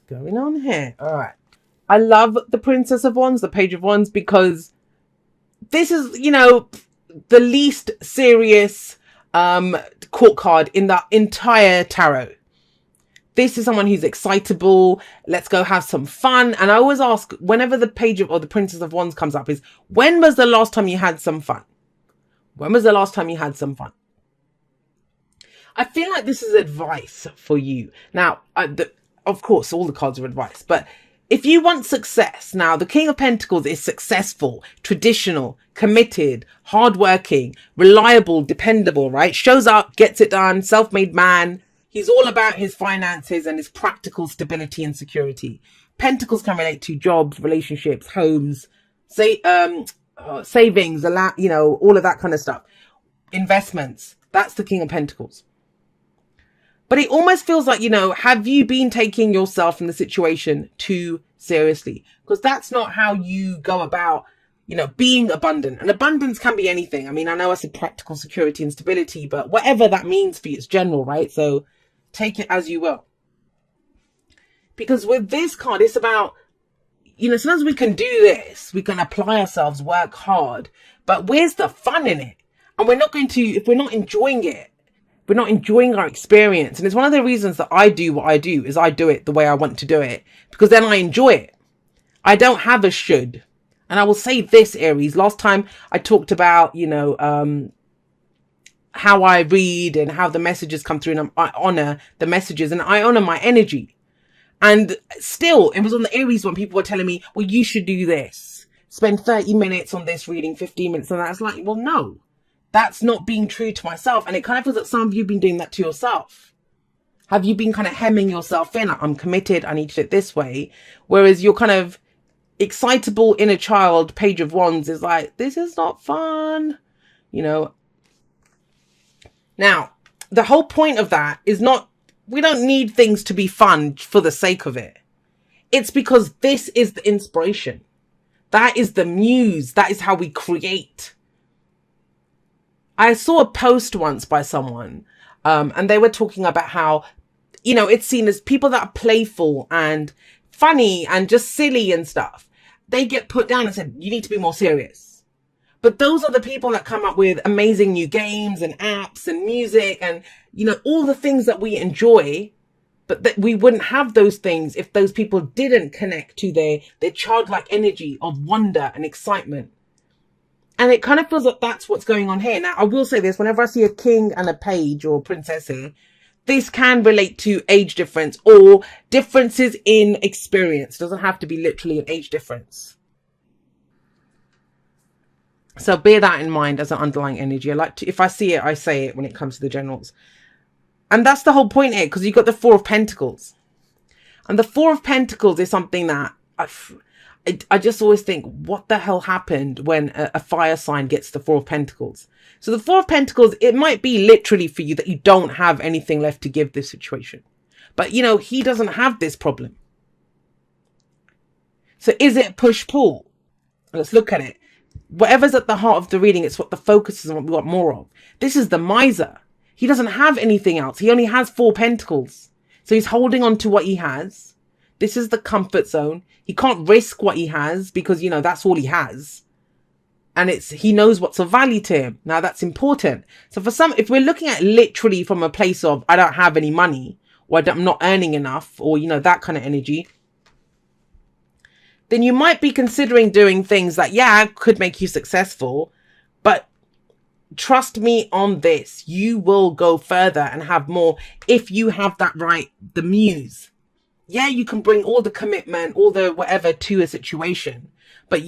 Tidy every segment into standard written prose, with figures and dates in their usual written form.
going on here? All right. I love the Princess of Wands, the Page of Wands, because this is, you know, the least serious court card in the entire tarot. This is someone who's excitable. Let's go have some fun. And I always ask, whenever the Page of, or the Princess of Wands comes up, is when was the last time you had some fun? When was the last time you had some fun? I feel like this is advice for you. Now, of course, all the cards are advice, but if you want success, now the King of Pentacles is successful, traditional, committed, hardworking, reliable, dependable, right? Shows up, gets it done, self-made man. He's all about his finances and his practical stability and security. Pentacles can relate to jobs, relationships, homes, savings, you know, all of that kind of stuff. Investments. That's the King of Pentacles. But it almost feels like, you know, have you been taking yourself in the situation too seriously? Because that's not how you go about, you know, being abundant. And abundance can be anything. I mean, I know I said practical security and stability, but whatever that means for you, it's general, right? So take it as you will. Because with this card, it's about, you know, sometimes we can do this. We can apply ourselves, work hard. But where's the fun in it? And we're not going to, if we're not enjoying it, we're not enjoying our experience. And it's one of the reasons that I do what I do, is I do it the way I want to do it, because then I enjoy it. I don't have a should. And I will say this, Aries, last time I talked about, you know, how I read and how the messages come through, and I honor the messages and I honor my energy. And still, it was on the Aries when people were telling me, well, you should do this. Spend 30 minutes on this reading, 15 minutes on that. It's like, well, no. That's not being true to myself. And it kind of feels like some of you have been doing that to yourself. Have you been kind of hemming yourself in? Like, I'm committed, I need to do it this way. Whereas you're kind of excitable inner child, Page of Wands, is like, this is not fun. You know. Now, the whole point of that is not, we don't need things to be fun for the sake of it. It's because this is the inspiration. That is the muse. That is how we create. I saw a post once by someone, and they were talking about how, you know, it's seen as people that are playful and funny and just silly and stuff. They get put down and said, you need to be more serious. But those are the people that come up with amazing new games and apps and music and, you know, all the things that we enjoy. But that we wouldn't have those things if those people didn't connect to their childlike energy of wonder and excitement. And it kind of feels like that's what's going on here. Now, I will say this, whenever I see a king and a page or princess here, this can relate to age difference or differences in experience. It doesn't have to be literally an age difference. So bear that in mind as an underlying energy. I like to, if I see it, I say it when it comes to the generals. And that's the whole point here, because you've got the Four of Pentacles. And the Four of Pentacles is something that I just always think, what the hell happened when a fire sign gets the Four of Pentacles? So the Four of Pentacles, it might be literally for you that you don't have anything left to give this situation. But, you know, he doesn't have this problem. So is it push-pull? Let's look at it. Whatever's at the heart of the reading, it's what the focus is and what we want more of. This is the miser. He doesn't have anything else. He only has Four Pentacles. So he's holding on to what he has. This is the comfort zone. He can't risk what he has because, you know, that's all he has. And he knows what's of value to him. Now that's important. So for some, if we're looking at literally from a place of, I don't have any money, or I'm not earning enough, or, you know, that kind of energy, then you might be considering doing things that, yeah, could make you successful. But trust me on this, you will go further and have more if you have that right, the muse. Yeah, you can bring all the commitment, all the whatever to a situation, but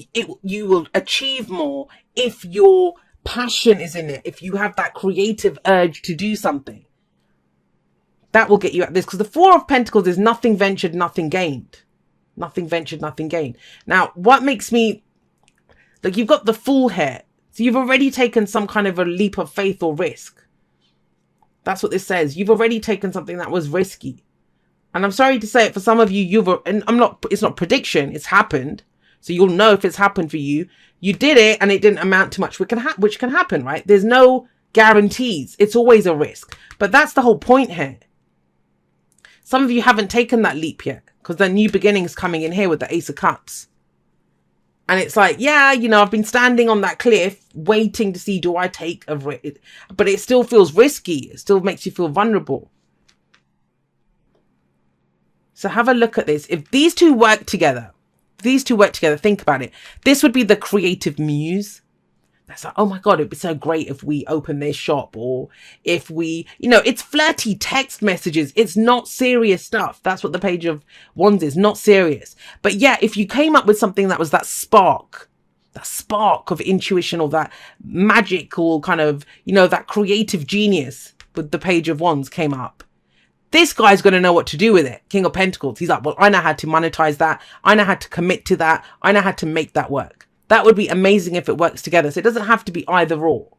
you will achieve more if your passion is in it, if you have that creative urge to do something. That will get you at this, because the Four of Pentacles is nothing ventured, nothing gained. Nothing ventured, nothing gained. Now, what makes me, like, you've got the Fool here. So you've already taken some kind of a leap of faith or risk. That's what this says. You've already taken something that was risky. And I'm sorry to say it, for some of you, and it's not prediction, it's happened. So you'll know if it's happened for you. You did it and it didn't amount to much, which can happen, right? There's no guarantees. It's always a risk. But that's the whole point here. Some of you haven't taken that leap yet, because the new beginnings coming in here with the Ace of Cups. And it's like, yeah, you know, I've been standing on that cliff waiting to see, do I take a risk? But it still feels risky. It still makes you feel vulnerable. So have a look at this. If these two work together, think about it. This would be the creative muse. That's like, oh my God, it'd be so great if we open this shop, or if we, you know, it's flirty text messages. It's not serious stuff. That's what the Page of Wands is, not serious. But yeah, if you came up with something that was that spark of intuition, or that magical kind of, you know, that creative genius with the Page of Wands came up. This guy's going to know what to do with it. King of Pentacles. He's like, well, I know how to monetize that. I know how to commit to that. I know how to make that work. That would be amazing if it works together. So it doesn't have to be either or.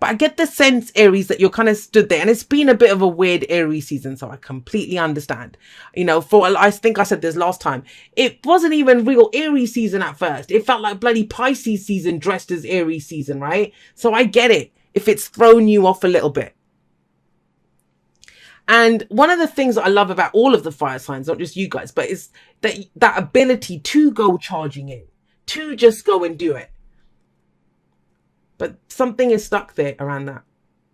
But I get the sense, Aries, that you're kind of stood there. And it's been a bit of a weird Aries season. So I completely understand. You know, I think I said this last time. It wasn't even real Aries season at first. It felt like bloody Pisces season dressed as Aries season, right? So I get it if it's thrown you off a little bit. And one of the things that I love about all of the fire signs, not just you guys, but is that ability to go charging in. To just go and do it. But something is stuck there around that,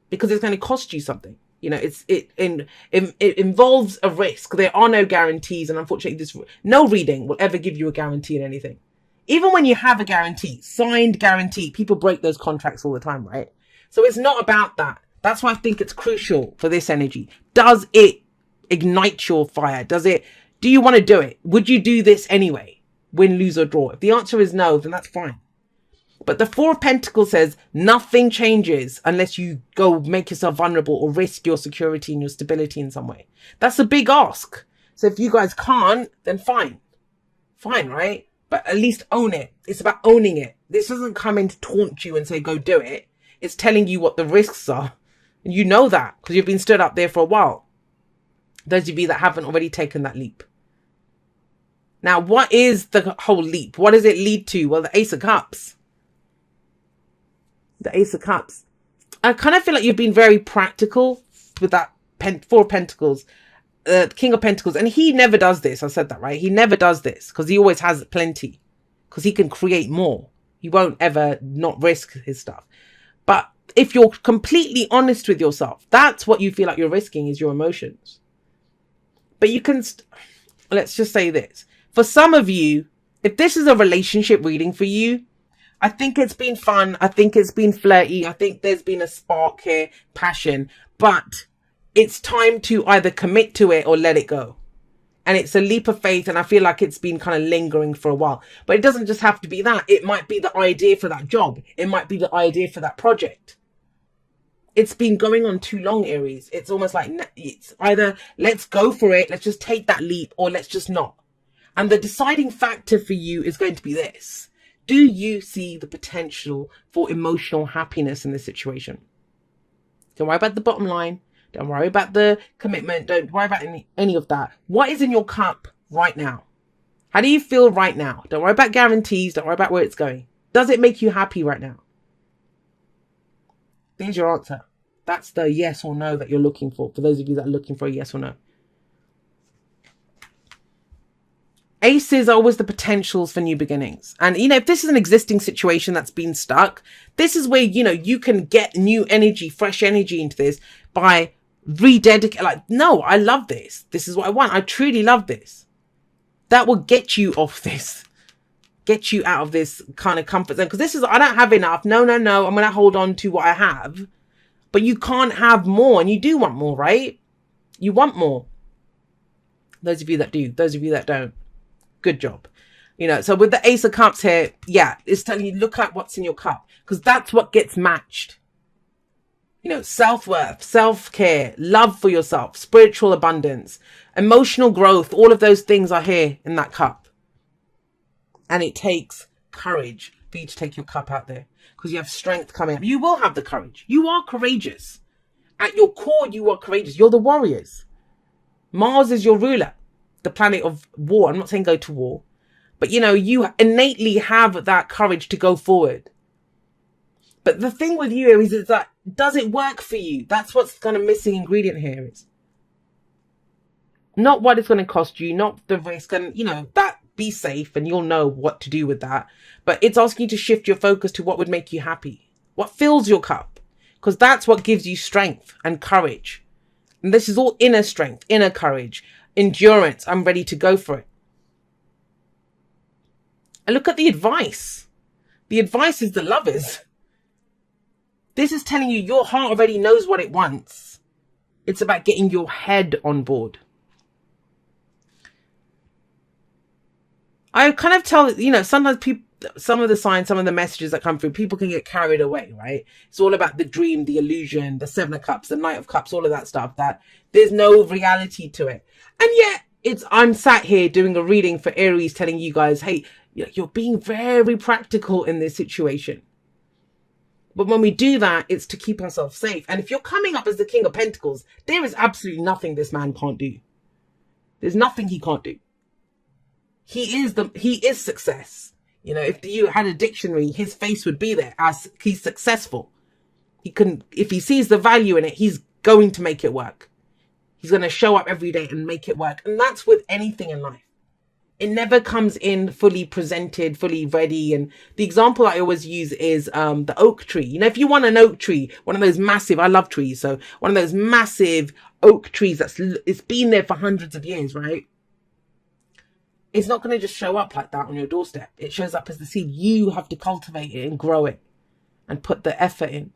because it's going to cost you something. You know, it involves a risk. There are no guarantees, and unfortunately no reading will ever give you a guarantee in anything. Even when you have a guarantee, signed guarantee, people break those contracts all the time, right? So it's not about that. That's why I think it's crucial for this energy. Does it ignite your fire? Do you want to do it? Would you do this anyway? Win, lose or draw? If the answer is no, then that's fine. But the Four of Pentacles says nothing changes unless you go make yourself vulnerable or risk your security and your stability in some way. That's a big ask. So if you guys can't, then fine. Fine, right? But at least own it. It's about owning it. This doesn't come in to taunt you and say, go do it. It's telling you what the risks are. And you know that because you've been stood up there for a while. Those of you that haven't already taken that leap. Now, what is the whole leap? What does it lead to? Well, the Ace of Cups. The Ace of Cups. I kind of feel like you've been very practical with that Four of Pentacles, King of Pentacles. And he never does this. I said that, right? He never does this because he always has plenty, because he can create more. He won't ever not risk his stuff. But if you're completely honest with yourself, that's what you feel like you're risking, is your emotions. But you can, let's just say this. For some of you, if this is a relationship reading for you, I think it's been fun. I think it's been flirty. I think there's been a spark here, passion, but it's time to either commit to it or let it go. And it's a leap of faith. And I feel like it's been kind of lingering for a while, but it doesn't just have to be that. It might be the idea for that job. It might be the idea for that project. It's been going on too long, Aries. It's almost like it's either let's go for it. Let's just take that leap, or let's just not. And the deciding factor for you is going to be this. Do you see the potential for emotional happiness in this situation? Don't worry about the bottom line. Don't worry about the commitment. Don't worry about any of that. What is in your cup right now? How do you feel right now? Don't worry about guarantees. Don't worry about where it's going. Does it make you happy right now? There's your answer. That's the yes or no that you're looking for those of you that are looking for a yes or no. Aces are always the potentials for new beginnings. And, you know, if this is an existing situation that's been stuck, this is where, you know, you can get new energy, fresh energy into this by rededicate. Like, no, I love this. This is what I want. I truly love this. That will get you off this. Get you out of this kind of comfort zone. Because this is, I don't have enough. No. I'm going to hold on to what I have. But you can't have more. And you do want more, right? You want more. Those of you that do. Those of you that don't. Good job. You know, so with the Ace of Cups here, yeah, it's telling you, look at what's in your cup. Because that's what gets matched. You know, self-worth, self-care, love for yourself, spiritual abundance, emotional growth. All of those things are here in that cup. And it takes courage for you to take your cup out there. Because you have strength coming up. You will have the courage. You are courageous. At your core, you are courageous. You're the warriors. Mars is your ruler. The planet of war. I'm not saying go to war. But, you know, you innately have that courage to go forward. But the thing with you, Aries, is that, does it work for you? That's what's kind of missing ingredient here is. Not what it's going to cost you, not the risk, and that, be safe and you'll know what to do with that. But it's asking you to shift your focus to what would make you happy, what fills your cup, because that's what gives you strength and courage. And this is all inner strength, inner courage, endurance. I'm ready to go for it. And look at the advice. The advice is the Lovers. This is telling you your heart already knows what it wants. It's about getting your head on board. I kind of tell, sometimes people, some of the signs, some of the messages that come through, people can get carried away, right? It's all about the dream, the illusion, the Seven of Cups, the Knight of Cups, all of that stuff, that there's no reality to it. And yet I'm sat here doing a reading for Aries, telling you guys, hey, you're being very practical in this situation. But when we do that, it's to keep ourselves safe. And if you're coming up as the King of Pentacles, there is absolutely nothing this man can't do. There's nothing he can't do. He is success. If you had a dictionary, his face would be there as he's successful. If he sees the value in it, he's going to make it work. He's going to show up every day and make it work. And that's with anything in life. It never comes in fully presented, fully ready. And the example I always use is the oak tree. If you want an oak tree, one of those massive, I love trees, so one of those massive oak trees it's been there for hundreds of years, right? It's not going to just show up like that on your doorstep. It shows up as the seed. You have to cultivate it and grow it and put the effort in.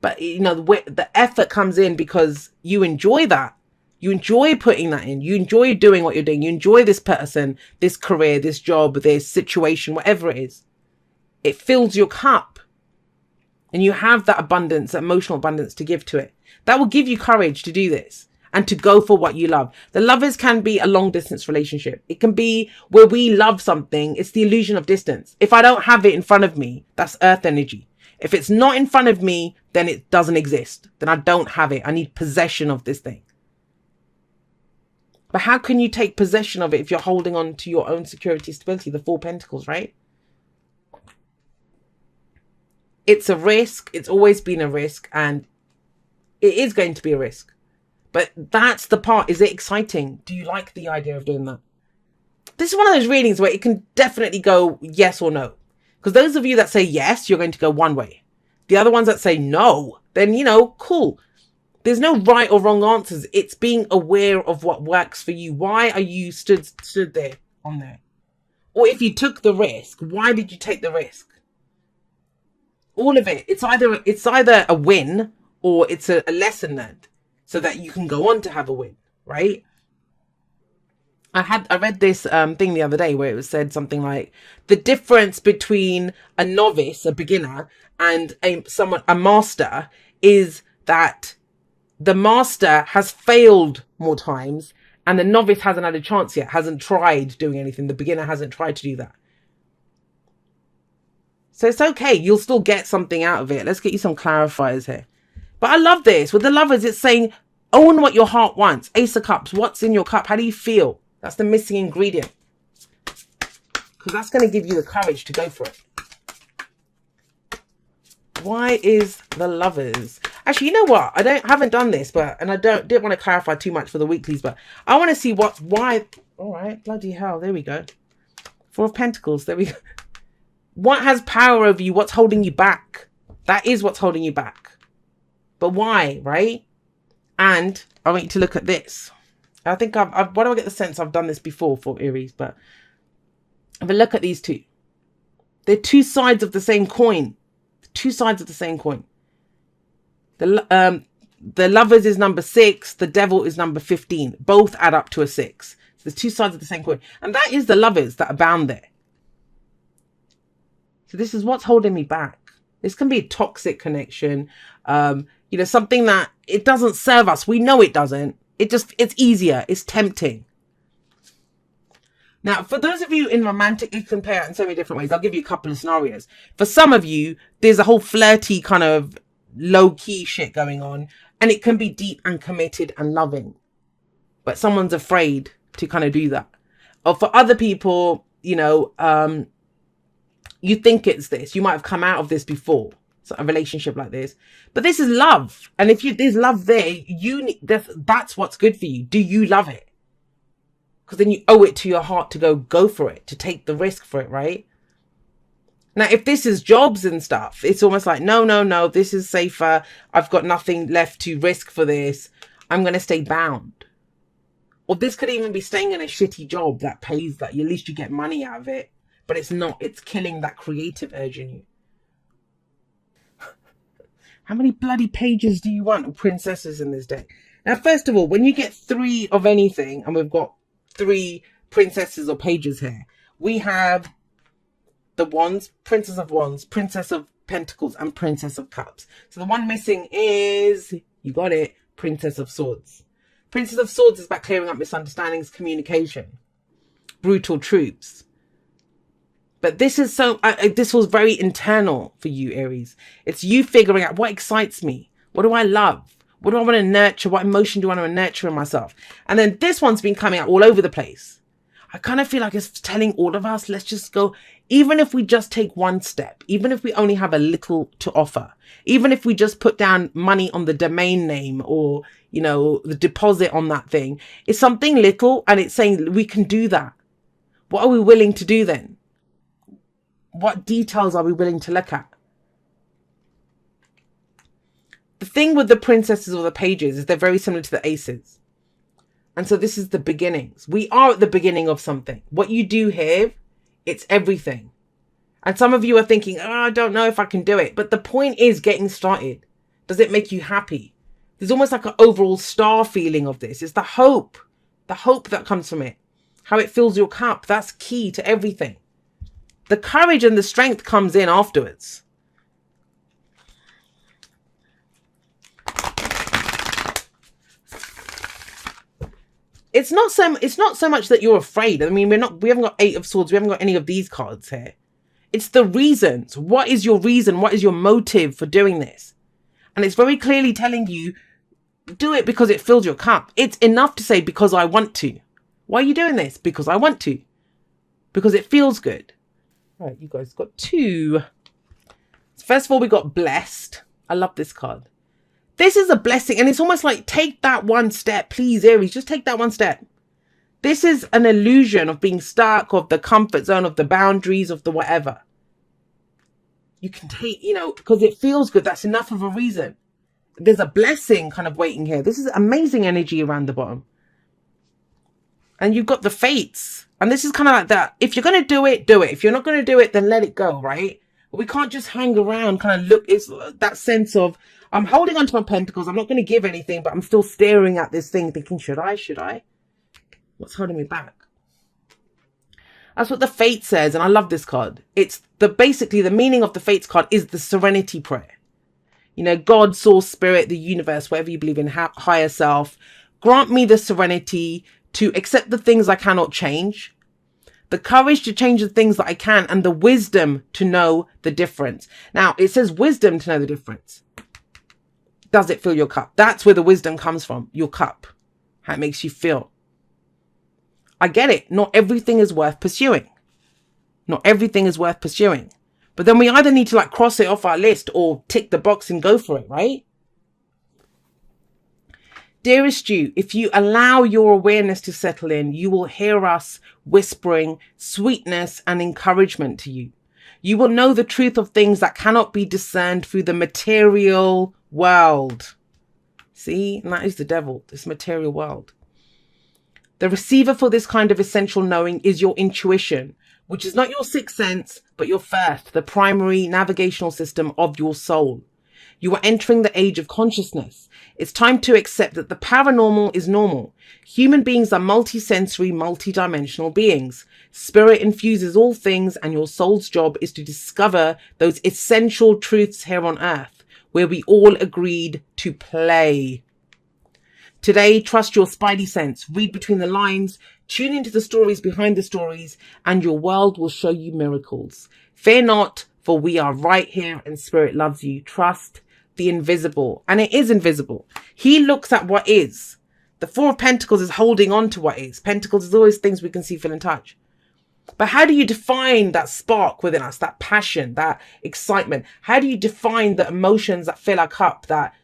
But, the effort comes in because you enjoy that. You enjoy putting that in. You enjoy doing what you're doing. You enjoy this person, this career, this job, this situation, whatever it is. It fills your cup. And you have that abundance, emotional abundance to give to it. That will give you courage to do this. And to go for what you love. The Lovers can be a long distance relationship. It can be where we love something. It's the illusion of distance. If I don't have it in front of me, that's earth energy. If it's not in front of me, then it doesn't exist. Then I don't have it. I need possession of this thing. But how can you take possession of it if you're holding on to your own security, stability? The Four of Pentacles, right? It's a risk. It's always been a risk. And it is going to be a risk. But that's the part. Is it exciting? Do you like the idea of doing that? This is one of those readings where it can definitely go yes or no. Because those of you that say yes, you're going to go one way. The other ones that say no, then, cool. There's no right or wrong answers. It's being aware of what works for you. Why are you stood there on there? Or if you took the risk, why did you take the risk? All of it. It's either a win or it's a lesson learned. So that you can go on to have a win, right? I read this thing the other day where it said something like the difference between a novice, a beginner, and a master is that the master has failed more times and the novice hasn't had a chance yet, hasn't tried doing anything. The beginner hasn't tried to do that. So it's okay. You'll still get something out of it. Let's get you some clarifiers here. But I love this. With the Lovers, it's saying, own what your heart wants. Ace of Cups. What's in your cup? How do you feel? That's the missing ingredient. Because that's going to give you the courage to go for it. Why is the Lovers? Actually, you know what? haven't done this, and I didn't want to clarify too much for the weeklies, but I want to see why. All right. Bloody hell. There we go. Four of Pentacles. There we go. What has power over you? What's holding you back? That is what's holding you back. But why, right? And I want you to look at this. I think why do I get the sense I've done this before for Aries? But have a look at these two. They're two sides of the same coin. Two sides of the same coin. The Lovers is number 6. The Devil is number 15. Both add up to a 6. So there's two sides of the same coin. And that is the Lovers that are bound there. So this is what's holding me back. This can be a toxic connection. Something that it doesn't serve us. We know it doesn't. It's easier. It's tempting. Now, for those of you in romantic, you can pair it in so many different ways. I'll give you a couple of scenarios. For some of you, there's a whole flirty kind of low-key shit going on. And it can be deep and committed and loving. But someone's afraid to kind of do that. Or for other people, you think it's this. You might have come out of this before. a relationship like this. But this is love. And if there's love there, that's what's good for you. Do you love it? Because then you owe it to your heart to go for it, to take the risk for it, right? Now, if this is jobs and stuff, it's almost like, no, this is safer. I've got nothing left to risk for this. I'm going to stay bound. Or this could even be staying in a shitty job that pays that. At least you get money out of it. But it's not. It's killing that creative urge in you. How many bloody pages do you want of princesses in this deck? Now, first of all, when you get 3 of anything, and we've got 3 princesses or pages here, we have the Wands, Princess of Wands, Princess of Pentacles, and Princess of Cups. So the one missing is, you got it, Princess of Swords. Princess of Swords is about clearing up misunderstandings, communication, brutal truths. But this is this was very internal for you, Aries. It's you figuring out what excites me. What do I love? What do I want to nurture? What emotion do I want to nurture in myself? And then this one's been coming out all over the place. I kind of feel like it's telling all of us, let's just go, even if we just take one step, even if we only have a little to offer, even if we just put down money on the domain name or, the deposit on that thing, it's something little and it's saying we can do that. What are we willing to do then? What details are we willing to look at? The thing with the princesses or the pages is they're very similar to the aces. And so this is the beginnings. We are at the beginning of something. What you do here, it's everything. And some of you are thinking, I don't know if I can do it. But the point is getting started. Does it make you happy? There's almost like an overall star feeling of this. It's the hope that comes from it. How it fills your cup. That's key to everything. The courage and the strength comes in afterwards. It's not so much that you're afraid. I mean, we haven't got 8 of Swords. We haven't got any of these cards here. It's the reasons. What is your reason? What is your motive for doing this? And it's very clearly telling you, do it because it fills your cup. It's enough to say, because I want to. Why are you doing this? Because I want to. Because it feels good. Right, you guys got 2. First of all, we got blessed. I love this card. This is a blessing. And it's almost like, take that one step, please, Aries. Just take that one step. This is an illusion of being stuck, of the comfort zone, of the boundaries, of the whatever. You can take, because it feels good. That's enough of a reason. There's a blessing kind of waiting here. This is amazing energy around the bottom. And you've got the fates. And this is kind of like that. If you're going to do it, do it. If you're not going to do it, then let it go, right? But we can't just hang around, kind of look. It's that sense of, I'm holding onto my pentacles. I'm not going to give anything, but I'm still staring at this thing thinking, should I? What's holding me back? That's what the Fate says. And I love this card. It's basically the meaning of the Fates card is the serenity prayer. God, source, spirit, the universe, whatever you believe in, higher self, grant me the serenity to accept the things I cannot change, the courage to change the things that I can, and the wisdom to know the difference. Now, it says wisdom to know the difference. Does it fill your cup? That's where the wisdom comes from, your cup, how it makes you feel. I get it. Not everything is worth pursuing. Not everything is worth pursuing. But then we either need to cross it off our list or tick the box and go for it, right? Dearest you, if you allow your awareness to settle in, you will hear us whispering sweetness and encouragement to you. You will know the truth of things that cannot be discerned through the material world. See, and that is the devil, this material world. The receiver for this kind of essential knowing is your intuition, which is not your sixth sense, but your first, the primary navigational system of your soul. You are entering the age of consciousness. It's time to accept that the paranormal is normal. Human beings are multi-sensory, multi-dimensional beings. Spirit infuses all things, and your soul's job is to discover those essential truths here on earth, where we all agreed to play. Today, trust your spidey sense, read between the lines, tune into the stories behind the stories, and your world will show you miracles. Fear not, for we are right here and Spirit loves you. Trust the invisible. And it is invisible. He looks at what is. The Four of Pentacles is holding on to what is. Pentacles is always things we can see, feel, and touch. But how do you define that spark within us, that passion, that excitement? How do you define the emotions that fill our cup, that,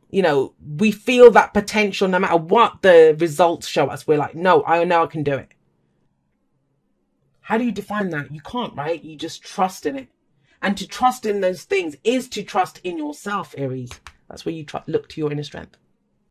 you know, we feel that potential no matter what the results show us? We're like, no, I know I can do it. How do you define that? You can't, right? You just trust in it. And to trust in those things is to trust in yourself, Aries. That's where you look to your inner strength.